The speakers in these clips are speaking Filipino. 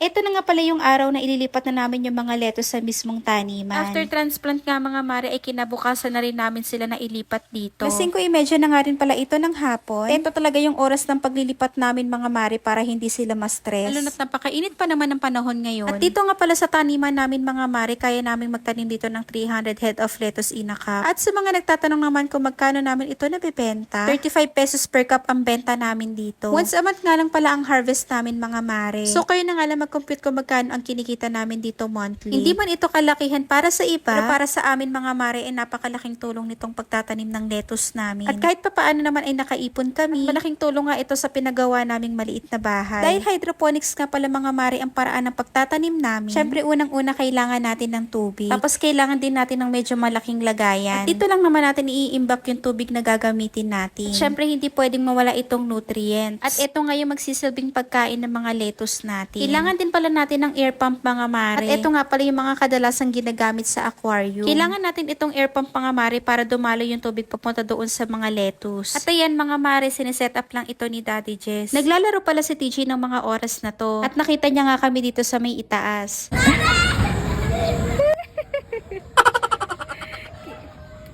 Ito na nga pala yung araw na ililipat na namin yung mga lettuce sa mismong taniman. After transplant nga mga mare ay kinabukasan na rin namin sila na ilipat dito. Alas 5:30 na nga rin pala ito ng hapon. Ito talaga yung oras ng paglilipat namin mga mare para hindi sila ma-stress. Lalo na't napakainit pa naman ng panahon ngayon. At dito nga pala sa taniman namin mga mare, kaya namin magtanim dito ng 300 head of lettuce in a cup. At sa mga nagtatanong naman kung magkano namin ito nabibenta, 35 pesos per cup ang benta namin dito. Once a month nga lang pala ang harvest namin mga mare. So kayo na nga lang mag-compute kung magkano ang kinikita namin dito monthly. Hindi man ito kalakihan para sa iba, pero para sa amin mga mare ay napakalaking tulong nitong pagtatanim ng lettuce namin. At kahit papaano naman ay nakaipon kami, at malaking tulong nga ito sa pinagawa naming maliit na bahay. Dahil hydroponics nga pala mga mare ang paraan ng pagtatanim namin, syempre unang-una kailangan natin ng tubig. Tapos kailangan din natin ng medyo malaking lagayan. At dito lang naman natin iimbak yung tubig na gagamitin natin. At syempre hindi pwedeng mawala itong nutrients. At ito nga yung magsisilbing pagkain ng mga lettuce natin. Kailangan din pala natin ng air pump mga mare. At ito nga pala yung mga kadalasang ginagamit sa aquarium. Kailangan natin itong air pump mga mare para dumalo yung tubig papunta doon sa mga lettuce. At ayan mga mare, sineset up lang ito ni Daddy Jess. Naglalaro pala si TG ng mga oras na to. At nakita niya nga kami dito sa may itaas.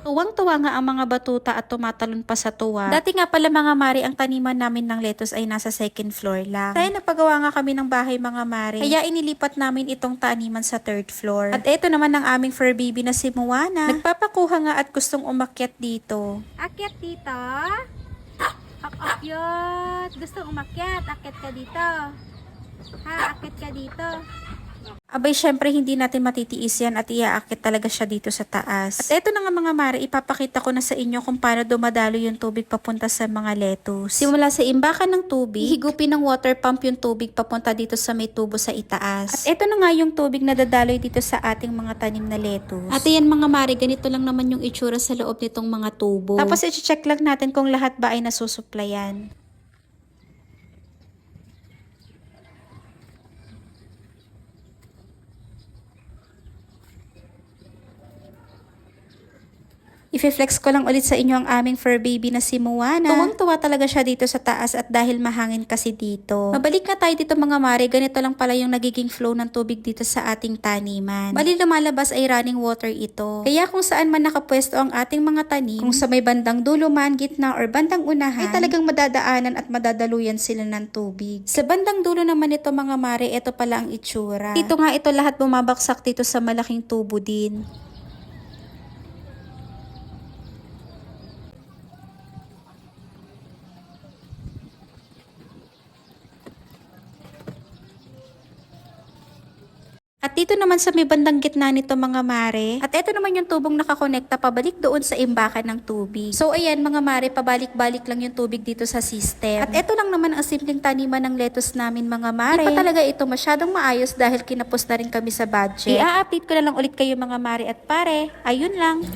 Tuwang-tuwa nga ang mga batuta at tumatalon pa sa tuwa. Dati nga pala mga mare, ang taniman namin ng lettuce ay nasa second floor lang. Kaya napagawa nga kami ng bahay mga mare. Kaya inilipat namin itong taniman sa third floor. At ito naman ang aming fur baby na si Moana. Nagpapakuha nga at gustong umakyat dito. Akyat dito. Akyat. Gusto umakyat. Akyat ka dito. Ha, akyat ka dito. Abay, syempre hindi natin matitiis yan at iaakit talaga siya dito sa taas. At eto na nga mga mare, ipapakita ko na sa inyo kung paano dumadalo yung tubig papunta sa mga lettuce. Simula sa imbakan ng tubig, higupin ng water pump yung tubig papunta dito sa may tubo sa itaas. At eto na nga yung tubig na dadaloy dito sa ating mga tanim na lettuce. At ayan mga mare, ganito lang naman yung itsura sa loob nitong mga tubo. Tapos i-check lang natin kung lahat ba ay nasusuplayan. I-flex ko lang ulit sa inyo ang aming fur baby na si Moana. Tuwang-tuwa talaga siya dito sa taas at dahil mahangin kasi dito. Mabalik na tayo dito mga mare, ganito lang pala yung nagiging flow ng tubig dito sa ating taniman. Bali lumalabas ay running water ito. Kaya kung saan man nakapwesto ang ating mga tanim, kung sa may bandang dulo man, gitna or bandang unahan, ay talagang madadaanan at madadaluyan sila ng tubig. Sa bandang dulo naman ito mga mare, ito pala ang itsura. Dito nga ito lahat bumabaksak dito sa malaking tubo din. At dito naman sa may bandang gitna nito mga mare. At ito naman yung tubong nakakonekta pabalik doon sa imbakan ng tubig. So ayan mga mare, pabalik-balik lang yung tubig dito sa system. At ito lang naman ang simpleng taniman ng lettuce namin mga mare. Di pa talaga ito masyadong maayos dahil kinapos na rin kami sa budget. I-update ko na lang ulit kayo mga mare at pare. Ayun lang.